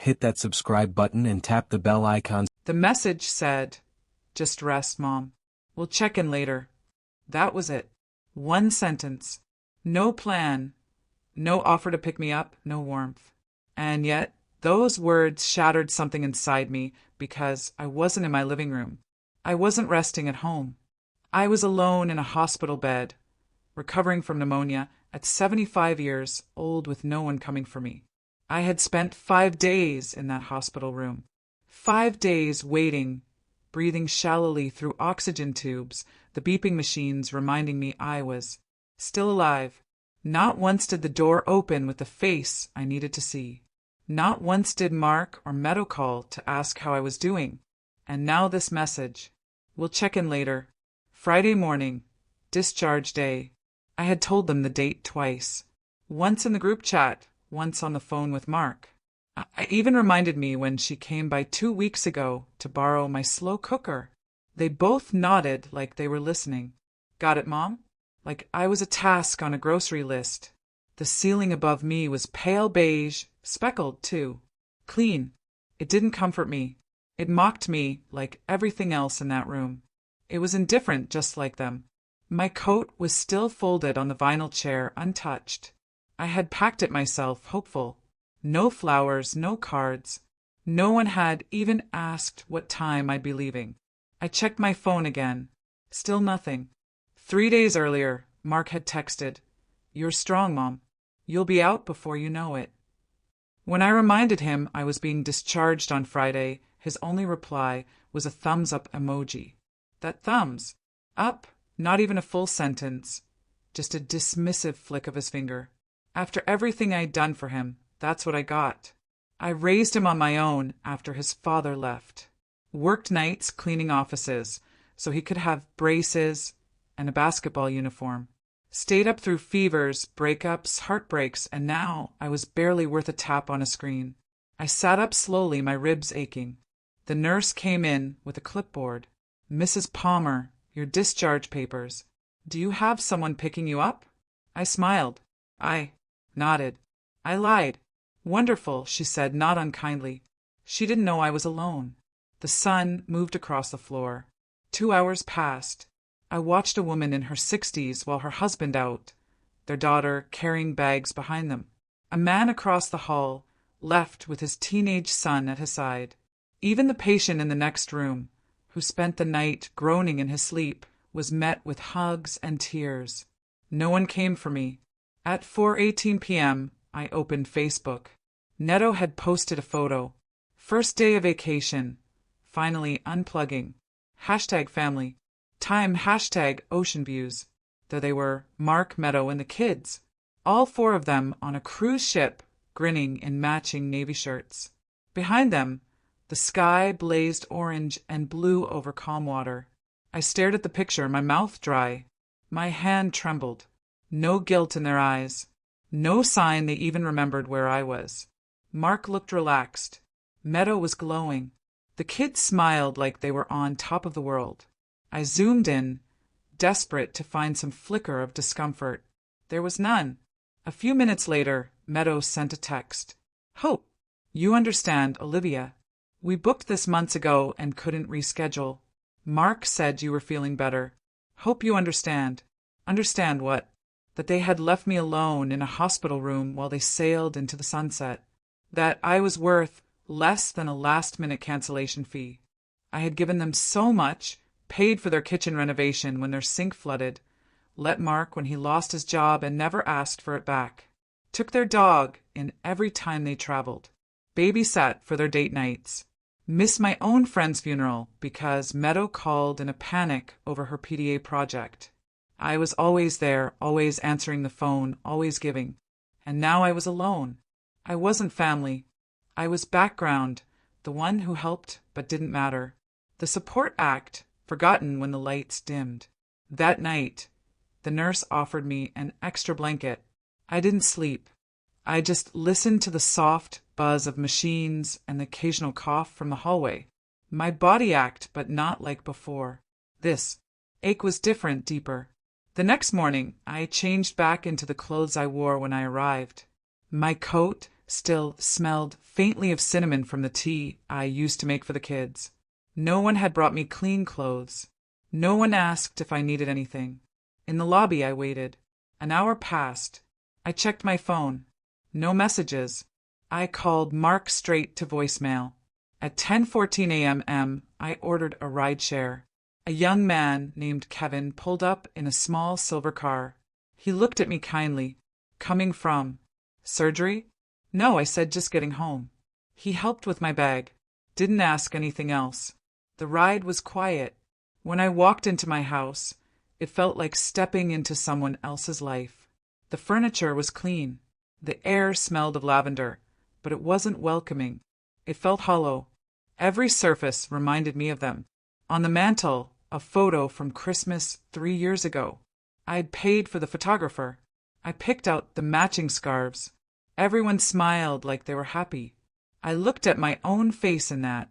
hit that subscribe button and tap the bell icon. The message said, "Just rest, Mom. We'll check in later." That was it. One sentence. No plan. No offer to pick me up, no warmth. And yet, those words shattered something inside me because I wasn't in my living room. I wasn't resting at home. I was alone in a hospital bed, recovering from pneumonia at 75 years old with no one coming for me. I had spent 5 days in that hospital room. 5 days waiting, breathing shallowly through oxygen tubes, the beeping machines reminding me I was still alive. Not once did the door open with the face I needed to see. Not once did Mark or Meadow call to ask how I was doing. And now this message. "We'll check in later." Friday morning, discharge day. I had told them the date twice. Once in the group chat, once on the phone with Mark. I even reminded me when she came by 2 weeks ago to borrow my slow cooker. They both nodded like they were listening. "Got it, Mom?" Like I was a task on a grocery list. The ceiling above me was pale beige, speckled too. Clean. It didn't comfort me. It mocked me like everything else in that room. It was indifferent just like them. My coat was still folded on the vinyl chair, untouched. I had packed it myself, hopeful. No flowers, no cards. No one had even asked what time I'd be leaving. I checked my phone again. Still nothing. 3 days earlier, Mark had texted, "You're strong, Mom. You'll be out before you know it." When I reminded him I was being discharged on Friday, his only reply was a thumbs-up emoji. That thumbs up, not even a full sentence, just a dismissive flick of his finger. After everything I'd done for him, that's what I got. I raised him on my own after his father left. Worked nights cleaning offices so he could have braces and a basketball uniform. Stayed up through fevers, breakups, heartbreaks, and now I was barely worth a tap on a screen. I sat up slowly, my ribs aching. The nurse came in with a clipboard. "Mrs. Palmer, your discharge papers. Do you have someone picking you up?" I smiled. I nodded. I lied. "Wonderful," she said, not unkindly. She didn't know I was alone. The sun moved across the floor. 2 hours passed. I watched a woman in her 60s while her husband out, their daughter carrying bags behind them. A man across the hall, left with his teenage son at his side. Even the patient in the next room, who spent the night groaning in his sleep, was met with hugs and tears. No one came for me. At 4:18 p.m., I opened Facebook. Neto had posted a photo. First day of vacation. Finally unplugging. #family. Time #ocean views. There they were, Mark, Meadow, and the kids. All 4 of them on a cruise ship, grinning in matching navy shirts. Behind them, the sky blazed orange and blue over calm water. I stared at the picture, my mouth dry. My hand trembled. No guilt in their eyes. No sign they even remembered where I was. Mark looked relaxed. Meadow was glowing. The kids smiled like they were on top of the world. I zoomed in, desperate to find some flicker of discomfort. There was none. A few minutes later, Meadow sent a text. "Hope, you understand, Olivia. We booked this months ago and couldn't reschedule. Mark said you were feeling better. Hope you understand." Understand what? That they had left me alone in a hospital room while they sailed into the sunset. That I was worth less than a last-minute cancellation fee. I had given them so much, paid for their kitchen renovation when their sink flooded, let Mark when he lost his job and never asked for it back, took their dog in every time they traveled, babysat for their date nights, missed my own friend's funeral because Meadow called in a panic over her PDA project. I was always there, always answering the phone, always giving. And now I was alone. I wasn't family. I was background, the one who helped but didn't matter. The support act, forgotten when the lights dimmed. That night, the nurse offered me an extra blanket. I didn't sleep. I just listened to the soft buzz of machines and the occasional cough from the hallway. My body ached, but not like before. This ache was different, deeper. The next morning, I changed back into the clothes I wore when I arrived. My coat, still smelled faintly of cinnamon from the tea I used to make for the kids. No one had brought me clean clothes. No one asked if I needed anything. In the lobby I waited. An hour passed. I checked my phone. No messages. I called Mark straight to voicemail. At 10:14 a.m. I ordered a rideshare. A young man named Kevin pulled up in a small silver car. He looked at me kindly. Coming from surgery? No, I said, just getting home. He helped with my bag. Didn't ask anything else. The ride was quiet. When I walked into my house, it felt like stepping into someone else's life. The furniture was clean. The air smelled of lavender, but it wasn't welcoming. It felt hollow. Every surface reminded me of them. On the mantel, a photo from Christmas 3 years ago. I had paid for the photographer. I picked out the matching scarves. Everyone smiled like they were happy. I looked at my own face in that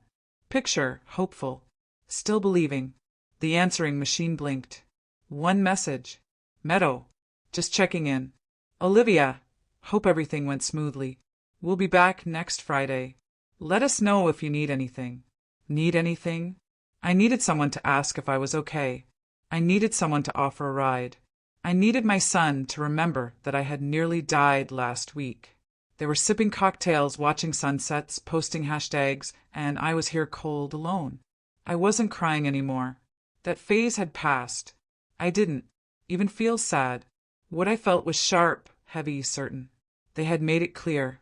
picture, hopeful, still believing. The answering machine blinked. One message. Meadow. Just checking in. Olivia. Hope everything went smoothly. We'll be back next Friday. Let us know if you need anything. Need anything? I needed someone to ask if I was okay. I needed someone to offer a ride. I needed my son to remember that I had nearly died last week. They were sipping cocktails, watching sunsets, posting hashtags, and I was here cold alone. I wasn't crying anymore. That phase had passed. I didn't even feel sad. What I felt was sharp, heavy, certain. They had made it clear.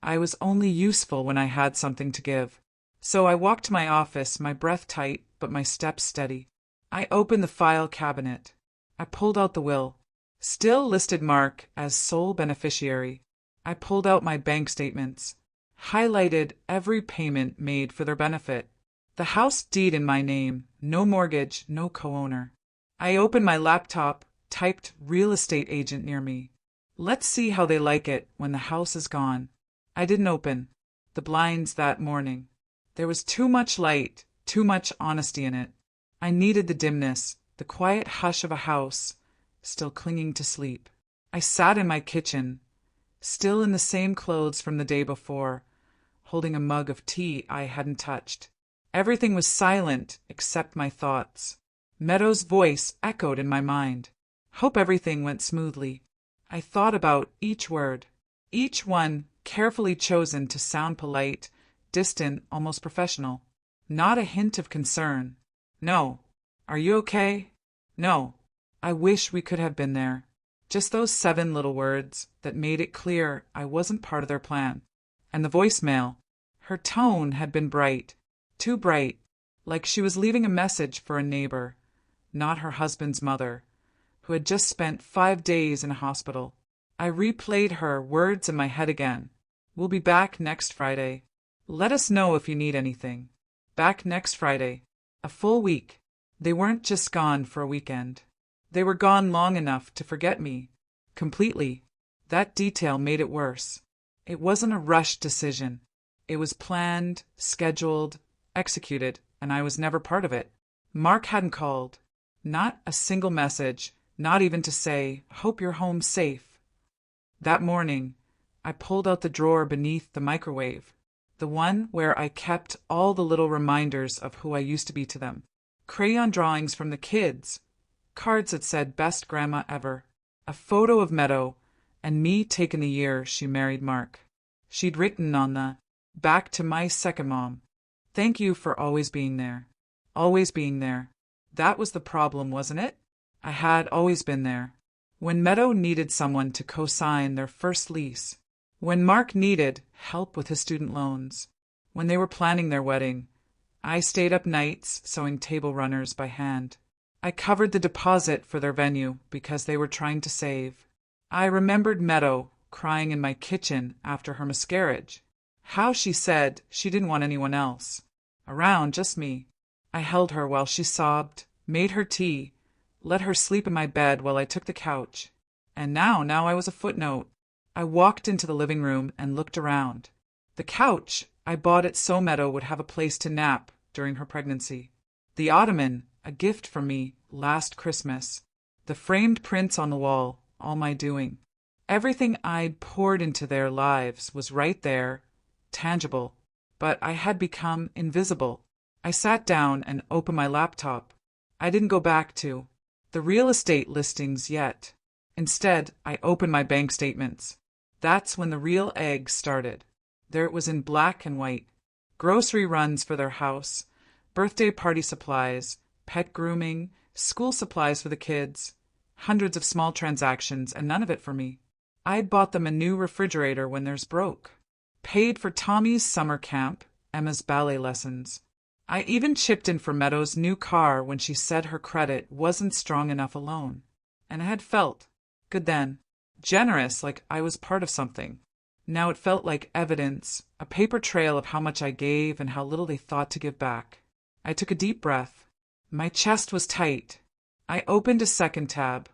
I was only useful when I had something to give. So I walked to my office, my breath tight, but my steps steady. I opened the file cabinet. I pulled out the will. Still listed Mark as sole beneficiary. I pulled out my bank statements. Highlighted every payment made for their benefit. The house deed in my name, no mortgage, no co-owner. I opened my laptop, typed real estate agent near me. Let's see how they like it when the house is gone. I didn't open the blinds that morning. There was too much light, too much honesty in it. I needed the dimness, the quiet hush of a house, still clinging to sleep. I sat in my kitchen, still in the same clothes from the day before, holding a mug of tea I hadn't touched. Everything was silent except my thoughts. Meadow's voice echoed in my mind. Hope everything went smoothly. I thought about each word, each one carefully chosen to sound polite, distant, almost professional. Not a hint of concern. No. Are you okay? No. I wish we could have been there. Just those 7 little words that made it clear I wasn't part of their plan. And the voicemail. Her tone had been bright. Too bright. Like she was leaving a message for a neighbor, not her husband's mother, who had just spent 5 days in a hospital. I replayed her words in my head again. We'll be back next Friday. Let us know if you need anything. Back next Friday. A full week. They weren't just gone for a weekend. They were gone long enough to forget me. Completely. That detail made it worse. It wasn't a rushed decision. It was planned, scheduled, executed, and I was never part of it. Mark hadn't called. Not a single message, not even to say, "Hope you're home safe." That morning, I pulled out the drawer beneath the microwave, the one where I kept all the little reminders of who I used to be to them. Crayon drawings from the kids, cards that said "Best Grandma Ever," a photo of Meadow, and me taken the year she married Mark. She'd written on the back, "To my second mom. Thank you for always being there." Always being there. That was the problem, wasn't it? I had always been there. When Meadow needed someone to co-sign their first lease. When Mark needed help with his student loans. When they were planning their wedding. I stayed up nights sewing table runners by hand. I covered the deposit for their venue because they were trying to save. I remembered Meadow crying in my kitchen after her miscarriage. How she said she didn't want anyone else around, just me. I held her while she sobbed, made her tea, let her sleep in my bed while I took the couch. And now I was a footnote. I walked into the living room and looked around. The couch, I bought it so Meadow would have a place to nap during her pregnancy. The ottoman, a gift from me last Christmas. The framed prints on the wall, all my doing. Everything I'd poured into their lives was right there, tangible, but I had become invisible. I sat down and opened my laptop. I didn't go back to the real estate listings yet. Instead, I opened my bank statements. That's when the real egg started. There it was in black and white. Grocery runs for their house, birthday party supplies, pet grooming, school supplies for the kids, hundreds of small transactions, and none of it for me. I'd bought them a new refrigerator when theirs broke. Paid for Tommy's summer camp, Emma's ballet lessons. I even chipped in for Meadow's new car when she said her credit wasn't strong enough alone. And I had felt good then, generous, like I was part of something. Now it felt like evidence, a paper trail of how much I gave and how little they thought to give back. I took a deep breath. My chest was tight. I opened a second tab,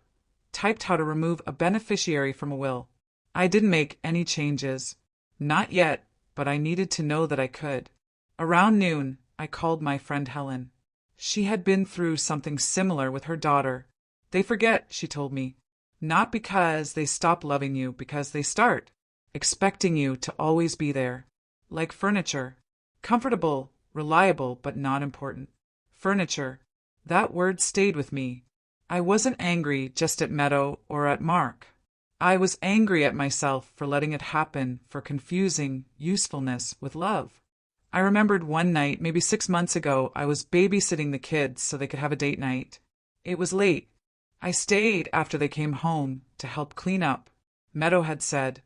typed how to remove a beneficiary from a will. I didn't make any changes. Not yet, but I needed to know that I could. Around noon, I called my friend Helen. She had been through something similar with her daughter. They forget, she told me. Not because they stop loving you, because they start expecting you to always be there. Like furniture. Comfortable, reliable, but not important. Furniture. That word stayed with me. I wasn't angry just at Meadow or at Mark. I was angry at myself for letting it happen, for confusing usefulness with love. I remembered one night, maybe 6 months ago, I was babysitting the kids so they could have a date night. It was late. I stayed after they came home to help clean up. Meadow had said,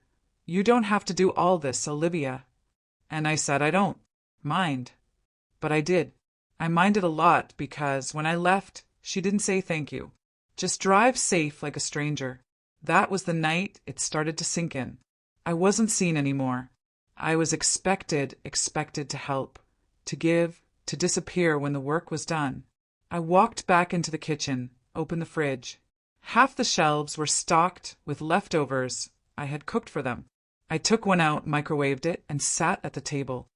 "You don't have to do all this, Olivia." And I said I don't mind. But I did. I minded a lot because when I left, she didn't say thank you. Just drive safe like a stranger. That was the night it started to sink in. I wasn't seen anymore. I was expected to help, to give, to disappear when the work was done. I walked back into the kitchen, opened the fridge. Half the shelves were stocked with leftovers I had cooked for them. I took one out, microwaved it, and sat at the table.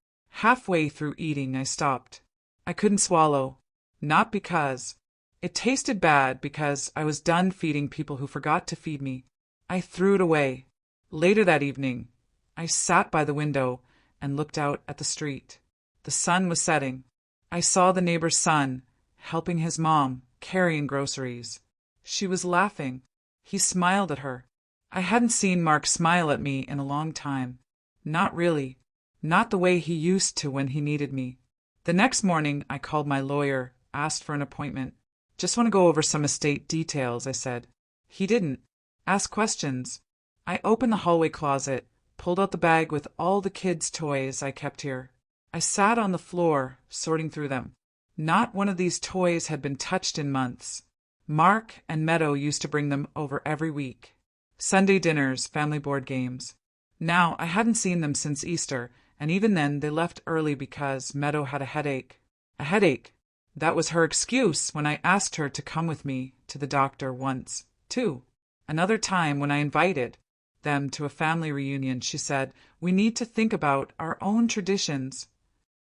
Halfway through eating, I stopped. I couldn't swallow. Not because it tasted bad, because I was done feeding people who forgot to feed me. I threw it away. Later that evening, I sat by the window and looked out at the street. The sun was setting. I saw the neighbor's son helping his mom carrying groceries. She was laughing. He smiled at her. I hadn't seen Mark smile at me in a long time. Not really. Not the way he used to when he needed me. The next morning, I called my lawyer, asked for an appointment. "Just want to go over some estate details," I said. He didn't. Ask questions. I opened the hallway closet, pulled out the bag with all the kids' toys I kept here. I sat on the floor, sorting through them. Not one of these toys had been touched in months. Mark and Meadow used to bring them over every week. Sunday dinners, family board games. Now, I hadn't seen them since Easter, and even then they left early because Meadow had a headache. A headache. That was her excuse when I asked her to come with me to the doctor once, too. Another time when I invited them to a family reunion, she said, "We need to think about our own traditions."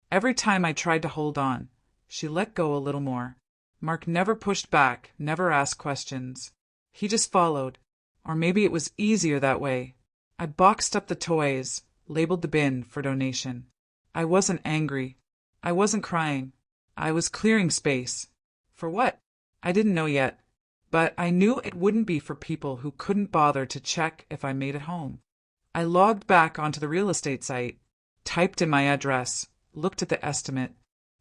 Every time I tried to hold on, she let go a little more. Mark never pushed back, never asked questions. He just followed. Or maybe it was easier that way. I boxed up the toys, labeled the bin for donation. I wasn't angry. I wasn't crying. I was clearing space. For what? I didn't know yet. But I knew it wouldn't be for people who couldn't bother to check if I made it home. I logged back onto the real estate site, typed in my address, looked at the estimate.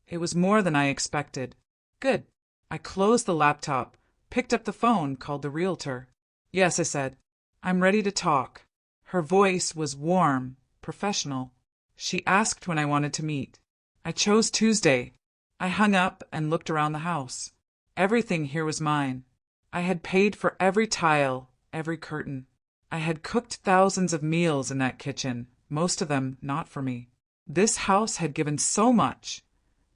It was more than I expected. Good. I closed the laptop, picked up the phone, called the realtor. "Yes," I said. "I'm ready to talk." Her voice was warm, professional. She asked when I wanted to meet. I chose Tuesday. I hung up and looked around the house. Everything here was mine. I had paid for every tile, every curtain. I had cooked thousands of meals in that kitchen, most of them not for me. This house had given so much,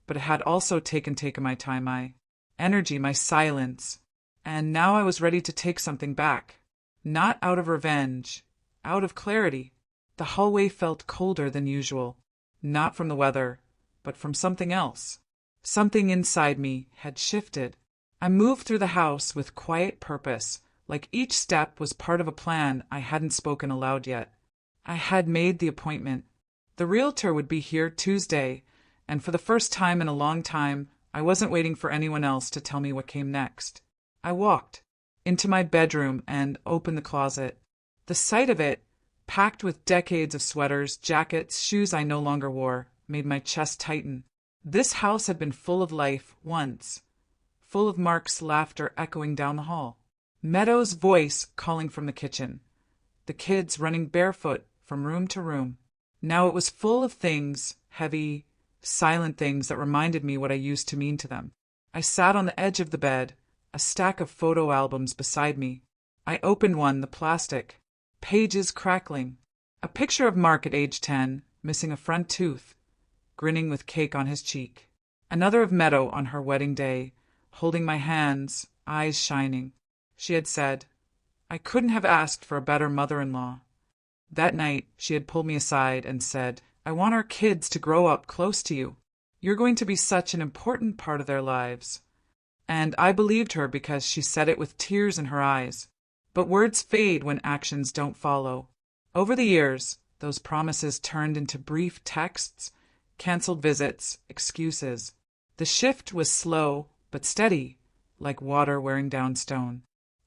but it had also taken my time, my energy, my silence. And now I was ready to take something back. Not out of revenge, out of clarity. The hallway felt colder than usual. Not from the weather, but from something else. Something inside me had shifted. I moved through the house with quiet purpose, like each step was part of a plan I hadn't spoken aloud yet. I had made the appointment. The realtor would be here Tuesday, and for the first time in a long time, I wasn't waiting for anyone else to tell me what came next. I walked into my bedroom and opened the closet. The sight of it, packed with decades of sweaters, jackets, shoes I no longer wore, made my chest tighten. This house had been full of life once, full of Mark's laughter echoing down the hall, Meadows' voice calling from the kitchen, the kids running barefoot from room to room. Now it was full of things, heavy, silent things that reminded me what I used to mean to them. I sat on the edge of the bed, a stack of photo albums beside me. I opened one, the plastic, pages crackling. A picture of Mark at age 10, missing a front tooth, grinning with cake on his cheek. Another of Meadow on her wedding day, holding my hands, eyes shining. She had said, "I couldn't have asked for a better mother-in-law." That night, she had pulled me aside and said, "I want our kids to grow up close to you. You're going to be such an important part of their lives." And I believed her because she said it with tears in her eyes. But words fade when actions don't follow. Over the years, those promises turned into brief texts, canceled visits, excuses. The shift was slow but steady, like water wearing down stone.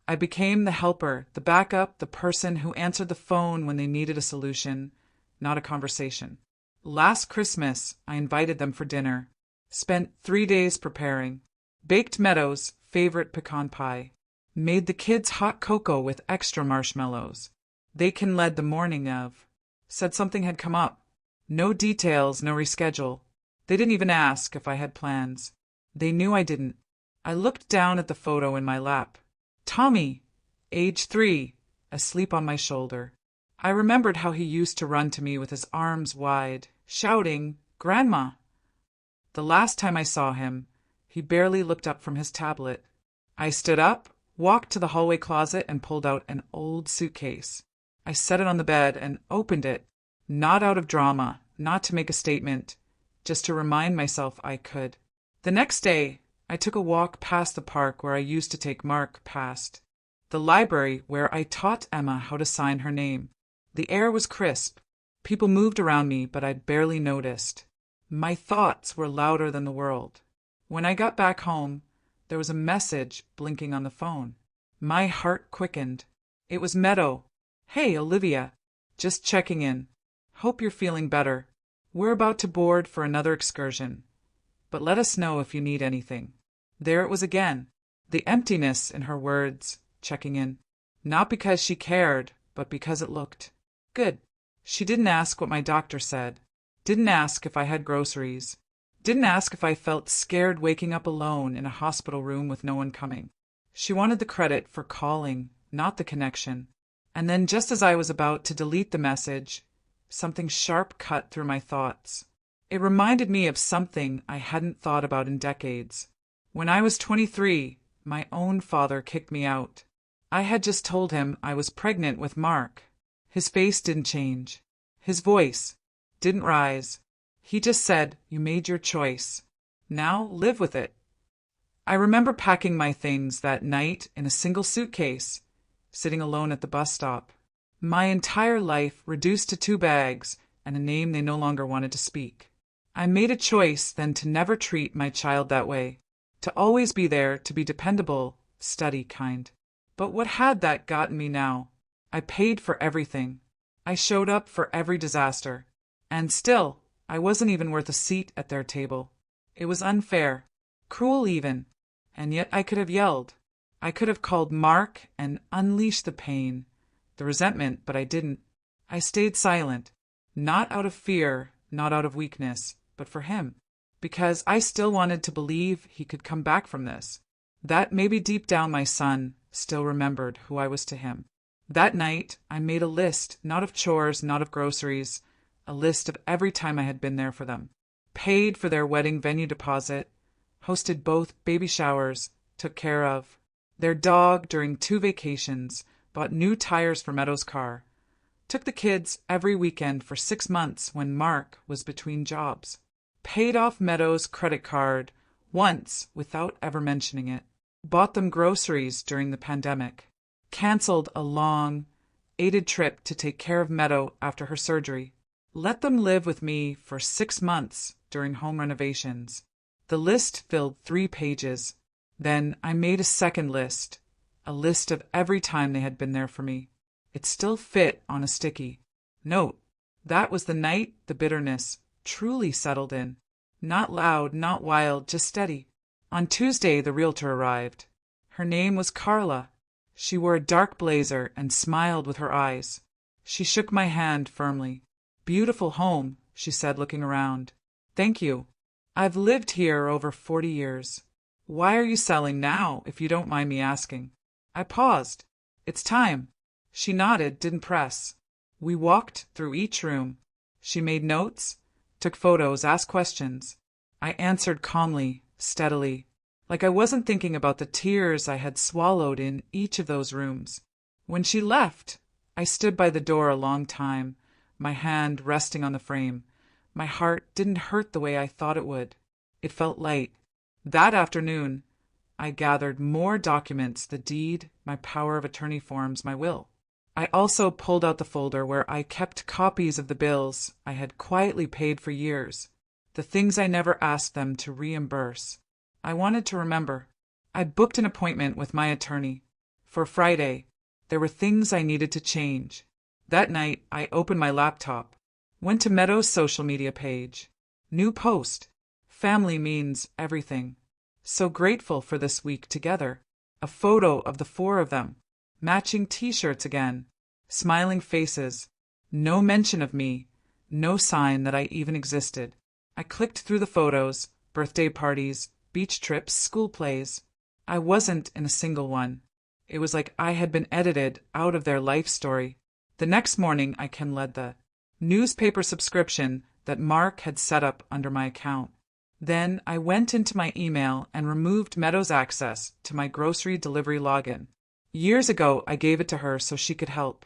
I became the helper, the backup, the person who answered the phone when they needed a solution, not a conversation. Last Christmas, I invited them for dinner. Spent 3 days preparing. Baked Meadows' favorite pecan pie. Made the kids hot cocoa with extra marshmallows. They led the morning of. Said something had come up. No details, no reschedule. They didn't even ask if I had plans. They knew I didn't. I looked down at the photo in my lap. Tommy, age 3, asleep on my shoulder. I remembered how he used to run to me with his arms wide, shouting, "Grandma!" The last time I saw him, he barely looked up from his tablet. I stood up, walked to the hallway closet, and pulled out an old suitcase. I set it on the bed and opened it, not out of drama, not to make a statement, just to remind myself I could. The next day, I took a walk past the park where I used to take Mark past, the library where I taught Emma how to sign her name. The air was crisp. People moved around me, but I barely noticed. My thoughts were louder than the world. When I got back home, there was a message blinking on the phone. My heart quickened. It was Meadow. "Hey, Olivia. Just checking in. Hope you're feeling better. We're about to board for another excursion, but let us know if you need anything." There it was again, the emptiness in her words, checking in. Not because she cared, but because it looked good. She didn't ask what my doctor said. Didn't ask if I had groceries. Didn't ask if I felt scared waking up alone in a hospital room with no one coming. She wanted the credit for calling, not the connection. And then just as I was about to delete the message, something sharp cut through my thoughts. It reminded me of something I hadn't thought about in decades. When I was 23, my own father kicked me out. I had just told him I was pregnant with Mark. His face didn't change. His voice didn't rise. He just said, "You made your choice. Now live with it." I remember packing my things that night in a single suitcase, sitting alone at the bus stop. My entire life reduced to 2 bags and a name they no longer wanted to speak. I made a choice then to never treat my child that way, to always be there, to be dependable, steady kind. But what had that gotten me now? I paid for everything. I showed up for every disaster. And still, I wasn't even worth a seat at their table. It was unfair, cruel even, and yet I could have yelled. I could have called Mark and unleashed the pain, the resentment, but I didn't. I stayed silent, not out of fear, not out of weakness, but for him, because I still wanted to believe he could come back from this, that maybe deep down my son still remembered who I was to him. That night, I made a list, not of chores, not of groceries, a list of every time I had been there for them, paid for their wedding venue deposit, hosted both baby showers, took care of their dog during 2 vacations, bought new tires for Meadow's car, took the kids every weekend for 6 months when Mark was between jobs, paid off Meadow's credit card once without ever mentioning it, bought them groceries during the pandemic, Cancelled a long, aided trip to take care of Meadow after her surgery. Let them live with me for 6 months during home renovations. The list filled 3 pages. Then I made a second list, a list of every time they had been there for me. It still fit on a sticky note. That was the night the bitterness truly settled in. Not loud, not wild, just steady. On Tuesday, the realtor arrived. Her name was Carla. She wore a dark blazer and smiled with her eyes. She shook my hand firmly. "Beautiful home," she said, looking around. "Thank you. I've lived here over 40 years. Why are you selling now, if you don't mind me asking?" I paused. "It's time." She nodded, didn't press. We walked through each room. She made notes, took photos, asked questions. I answered calmly, steadily, like I wasn't thinking about the tears I had swallowed in each of those rooms. When she left, I stood by the door a long time, my hand resting on the frame. My heart didn't hurt the way I thought it would. It felt light. That afternoon, I gathered more documents, the deed, my power of attorney forms, my will. I also pulled out the folder where I kept copies of the bills I had quietly paid for years, the things I never asked them to reimburse. I wanted to remember. I booked an appointment with my attorney. For Friday, there were things I needed to change. That night, I opened my laptop, went to Meadow's social media page. New post. Family means everything. So grateful for this week together. A photo of the 4 of them. Matching t-shirts again. Smiling faces. No mention of me. No sign that I even existed. I clicked through the photos, birthday parties, beach trips, school plays. I wasn't in a single one. It was like I had been edited out of their life story. The next morning, I led the newspaper subscription that Mark had set up under my account. Then I went into my email and removed Meadow's access to my grocery delivery login. Years ago, I gave it to her so she could help.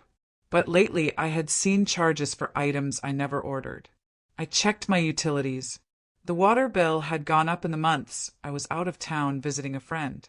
But lately, I had seen charges for items I never ordered. I checked my utilities. The water bill had gone up in the months I was out of town visiting a friend.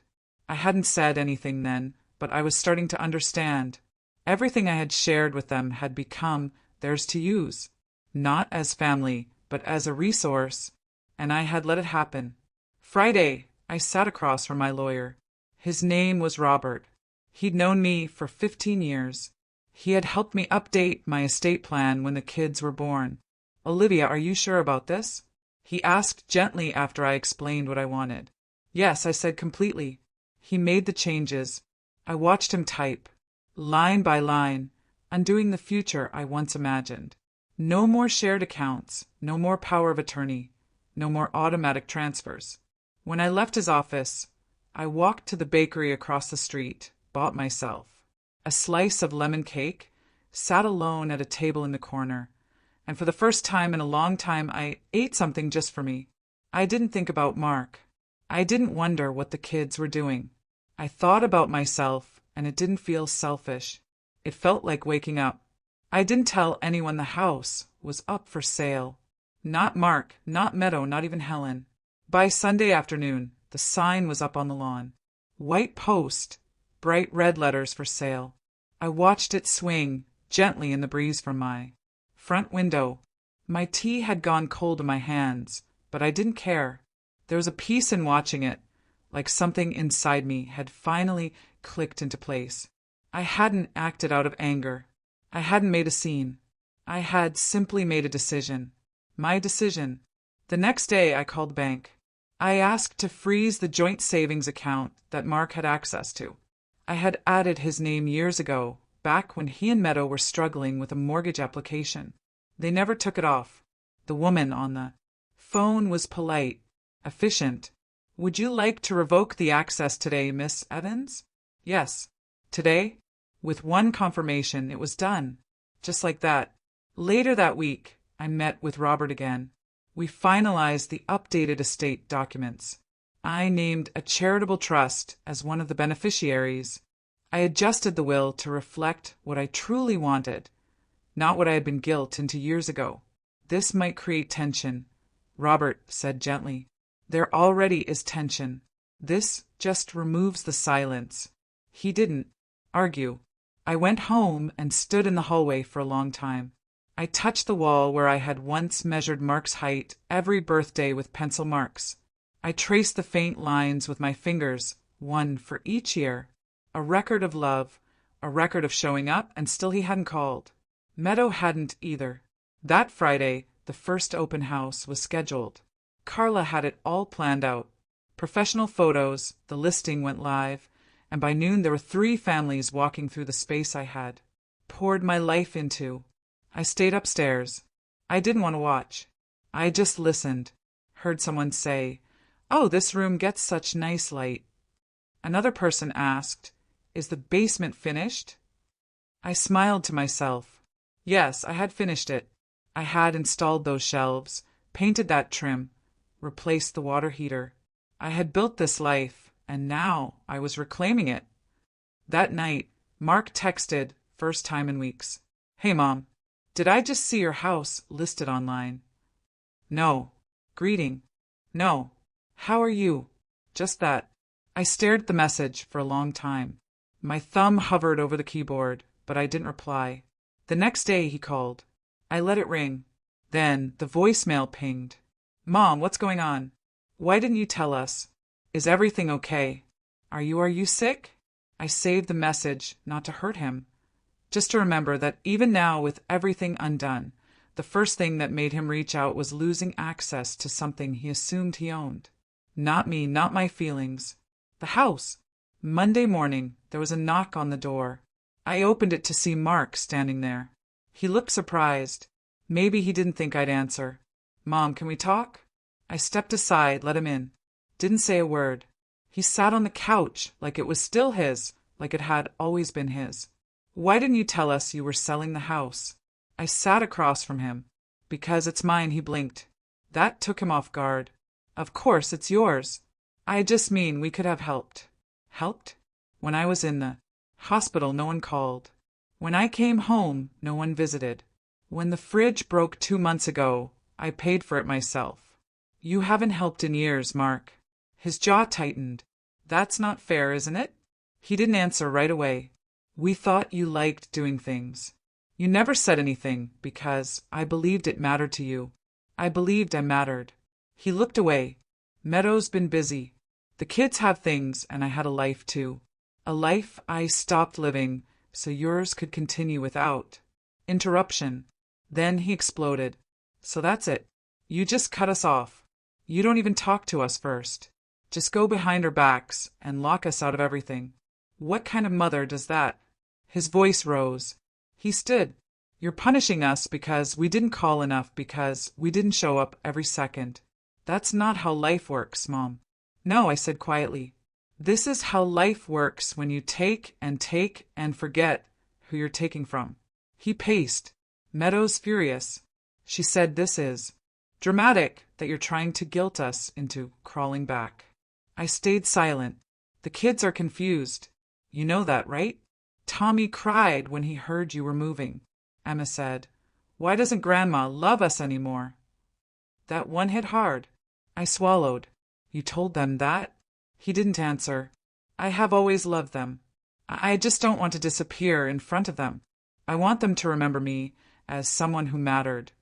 I hadn't said anything then, but I was starting to understand. Everything I had shared with them had become theirs to use, not as family, but as a resource, and I had let it happen. Friday, I sat across from my lawyer. His name was Robert. He'd known me for 15 years. He had helped me update my estate plan when the kids were born. "Olivia, are you sure about this?" he asked gently after I explained what I wanted. "Yes," I said completely. He made the changes. I watched him type, line by line, undoing the future I once imagined. No more shared accounts, no more power of attorney, no more automatic transfers. When I left his office, I walked to the bakery across the street, bought myself a slice of lemon cake, sat alone at a table in the corner, and for the first time in a long time I ate something just for me. I didn't think about Mark. I didn't wonder what the kids were doing. I thought about myself, and it didn't feel selfish. It felt like waking up. I didn't tell anyone the house was up for sale. Not Mark, not Meadow, not even Helen. By Sunday afternoon, the sign was up on the lawn. White post, bright red letters for sale. I watched it swing gently in the breeze from my front window. My tea had gone cold in my hands, but I didn't care. There was a peace in watching it, like something inside me had finally clicked into place. I hadn't acted out of anger. I hadn't made a scene. I had simply made a decision. My decision. The next day, I called the bank. I asked to freeze the joint savings account that Mark had access to. I had added his name years ago, back when he and Meadow were struggling with a mortgage application. They never took it off. The woman on the phone was polite, efficient. "Would you like to revoke the access today, Miss Evans?" "Yes." "Today?" With one confirmation, it was done. Just like that. Later that week, I met with Robert again. We finalized the updated estate documents. I named a charitable trust as one of the beneficiaries. I adjusted the will to reflect what I truly wanted, not what I had been guilt into years ago. "This might create tension," Robert said gently. "There already is tension. This just removes the silence." He didn't argue. I went home and stood in the hallway for a long time. I touched the wall where I had once measured Mark's height every birthday with pencil marks. I traced the faint lines with my fingers, one for each year. A record of love, a record of showing up, and still he hadn't called. Meadow hadn't either. That Friday, the first open house was scheduled. Carla had it all planned out. Professional photos, the listing went live, and by noon there were 3 families walking through the space I had poured my life into. I stayed upstairs. I didn't want to watch. I just listened. Heard someone say, "Oh, this room gets such nice light." Another person asked, "Is the basement finished?" I smiled to myself. Yes, I had finished it. I had installed those shelves, painted that trim, replaced the water heater. I had built this life, and now I was reclaiming it. That night, Mark texted, first time in weeks. "Hey, Mom, did I just see your house listed online?" "No." "Greeting." "No." "How are you?" Just that. I stared at the message for a long time. My thumb hovered over the keyboard, but I didn't reply. The next day he called. I let it ring. Then the voicemail pinged. "Mom, what's going on? Why didn't you tell us? Is everything okay? Are you sick?" I saved the message, not to hurt him, just to remember that even now, with everything undone, the first thing that made him reach out was losing access to something he assumed he owned. Not me, not my feelings. The house. Monday morning, there was a knock on the door. I opened it to see Mark standing there. He looked surprised. Maybe he didn't think I'd answer. "Mom, can we talk?" I stepped aside, let him in. Didn't say a word. He sat on the couch like it was still his, like it had always been his. "Why didn't you tell us you were selling the house?" I sat across from him. "Because it's mine," he blinked. That took him off guard. "Of course, it's yours. I just mean we could have helped." Helped? When I was in the hospital, no one called. When I came home, no one visited. When the fridge broke 2 months ago, I paid for it myself. "You haven't helped in years, Mark." His jaw tightened. "That's not fair, isn't it?" He didn't answer right away. "We thought you liked doing things. You never said anything because I believed it mattered to you. I believed I mattered." He looked away. "Meadow's been busy. The kids have things, and I had a life too. A life I stopped living so yours could continue without interruption." Then he exploded. "So that's it. You just cut us off. You don't even talk to us first. Just go behind our backs and lock us out of everything. What kind of mother does that?" His voice rose. He stood. "You're punishing us because we didn't call enough, because we didn't show up every second. That's not how life works, Mom." "No," I said quietly. "This is how life works when you take and forget who you're taking from." He paced. "Meadow's furious. She said this is dramatic, that you're trying to guilt us into crawling back." I stayed silent. "The kids are confused. You know that, right? Tommy cried when he heard you were moving." Emma said, "Why doesn't Grandma love us anymore?" That one hit hard. I swallowed. "You told them that?" He didn't answer. "I have always loved them. I just don't want to disappear in front of them. I want them to remember me as someone who mattered,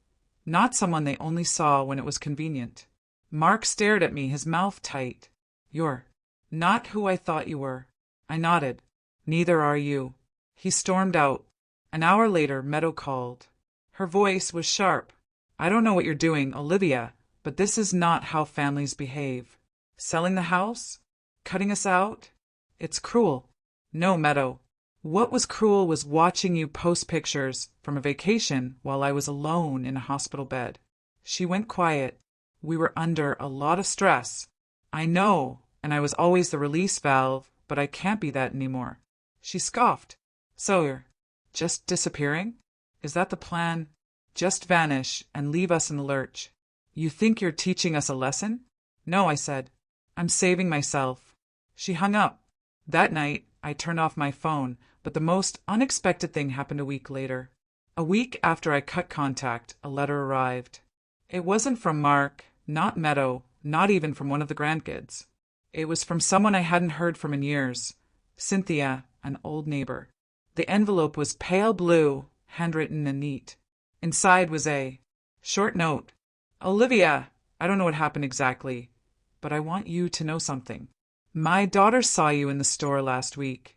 not someone they only saw when it was convenient." Mark stared at me, his mouth tight. "You're not who I thought you were." I nodded. "Neither are you." He stormed out. An hour later, Meadow called. Her voice was sharp. "I don't know what you're doing, Olivia, but this is not how families behave. Selling the house? Cutting us out? It's cruel." "No, Meadow. What was cruel was watching you post pictures from a vacation while I was alone in a hospital bed." She went quiet. "We were under a lot of stress. I know, and I was always the release valve, but I can't be that anymore." She scoffed. "So you're just disappearing? Is that the plan? Just vanish and leave us in the lurch? You think you're teaching us a lesson?" "No," I said. "I'm saving myself." She hung up. That night, I turned off my phone, but the most unexpected thing happened a week later. A week after I cut contact, a letter arrived. It wasn't from Mark, not Meadow, not even from one of the grandkids. It was from someone I hadn't heard from in years. Cynthia, an old neighbor. The envelope was pale blue, handwritten and neat. Inside was a short note. Olivia, I don't know what happened exactly, but I want you to know something. My daughter saw you in the store last week,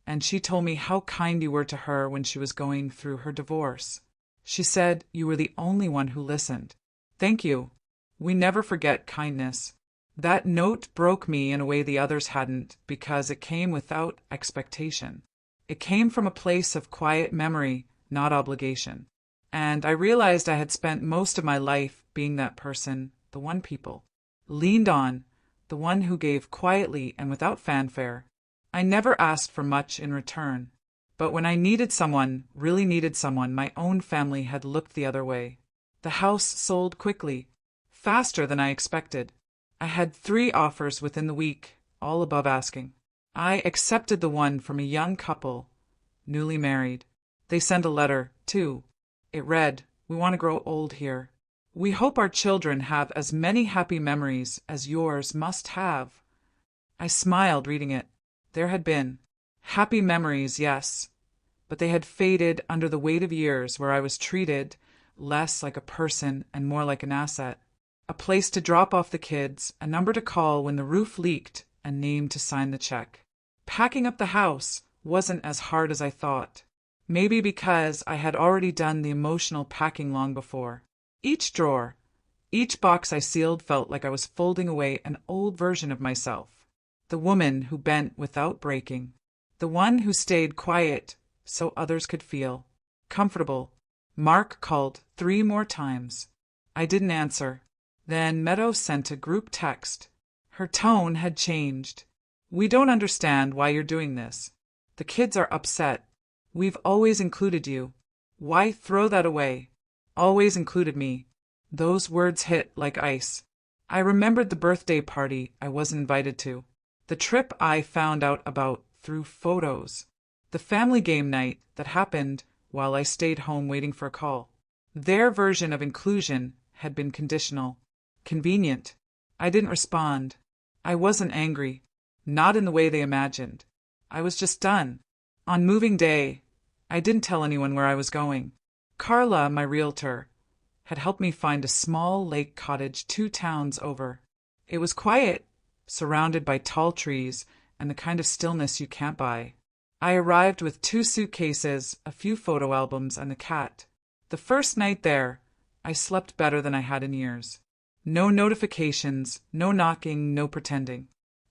and she told me how kind you were to her when she was going through her divorce. She said you were the only one who listened. Thank you. We never forget kindness. That note broke me in a way the others hadn't, because it came without expectation. It came from a place of quiet memory, not obligation. And I realized I had spent most of my life being that person, the one people leaned on, the one who gave quietly and without fanfare. I never asked for much in return. But when I needed someone, really needed someone, my own family had looked the other way. The house sold quickly, faster than I expected. I had 3 offers within the week, all above asking. I accepted the one from a young couple, newly married. They sent a letter, too. It read, "We want to grow old here. We hope our children have as many happy memories as yours must have." I smiled reading it. There had been happy memories, yes, but they had faded under the weight of years where I was treated less like a person and more like an asset. A place to drop off the kids, a number to call when the roof leaked, a name to sign the check. Packing up the house wasn't as hard as I thought. Maybe because I had already done the emotional packing long before. Each drawer, each box I sealed felt like I was folding away an old version of myself. The woman who bent without breaking. The one who stayed quiet so others could feel comfortable. Mark called 3 more times. I didn't answer. Then Meadow sent a group text. Her tone had changed. "We don't understand why you're doing this. The kids are upset. We've always included you. Why throw that away? Always included me." Those words hit like ice. I remembered the birthday party I wasn't invited to. The trip I found out about through photos. The family game night that happened while I stayed home waiting for a call. Their version of inclusion had been conditional. Convenient. I didn't respond. I wasn't angry. Not in the way they imagined. I was just done. On moving day, I didn't tell anyone where I was going. Carla, my realtor, had helped me find a small lake cottage 2 towns over. It was quiet, surrounded by tall trees and the kind of stillness you can't buy. I arrived with 2 suitcases, a few photo albums, and the cat. The first night there, I slept better than I had in years. No notifications, no knocking, no pretending.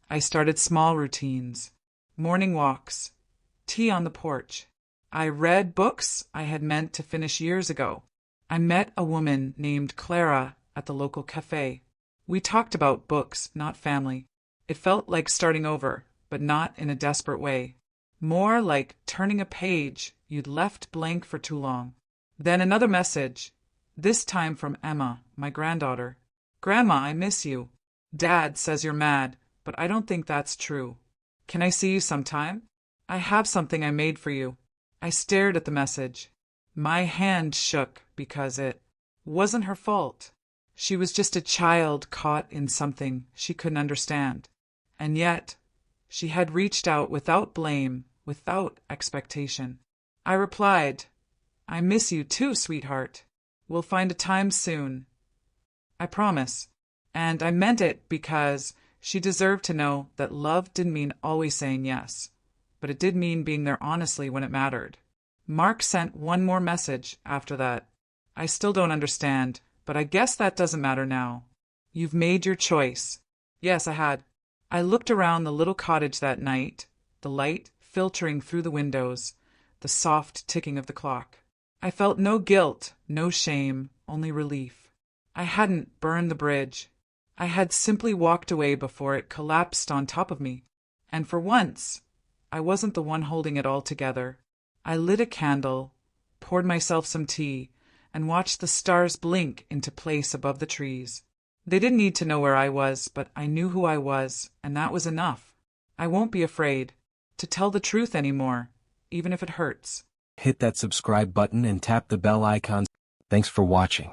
I started small routines. Morning walks. Tea on the porch. I read books I had meant to finish years ago. I met a woman named Clara at the local cafe. We talked about books, not family. It felt like starting over, but not in a desperate way. More like turning a page you'd left blank for too long. Then another message, this time from Emma, my granddaughter. "Grandma, I miss you. Dad says you're mad, but I don't think that's true. Can I see you sometime? I have something I made for you." I stared at the message. My hand shook because it wasn't her fault. She was just a child caught in something she couldn't understand. And yet, she had reached out without blame, without expectation. I replied, "I miss you too, sweetheart. We'll find a time soon. I promise." And I meant it because she deserved to know that love didn't mean always saying yes, but it did mean being there honestly when it mattered. Mark sent 1 more message after that. "I still don't understand, but I guess that doesn't matter now. You've made your choice." Yes, I had. I looked around the little cottage that night, the light filtering through the windows, the soft ticking of the clock. I felt no guilt, no shame, only relief. I hadn't burned the bridge. I had simply walked away before it collapsed on top of me. And for once, I wasn't the one holding it all together. I lit a candle, poured myself some tea, and watched the stars blink into place above the trees. They didn't need to know where I was, but I knew who I was, and that was enough. I won't be afraid to tell the truth anymore, even if it hurts. Hit that subscribe button and tap the bell icon. Thanks for watching.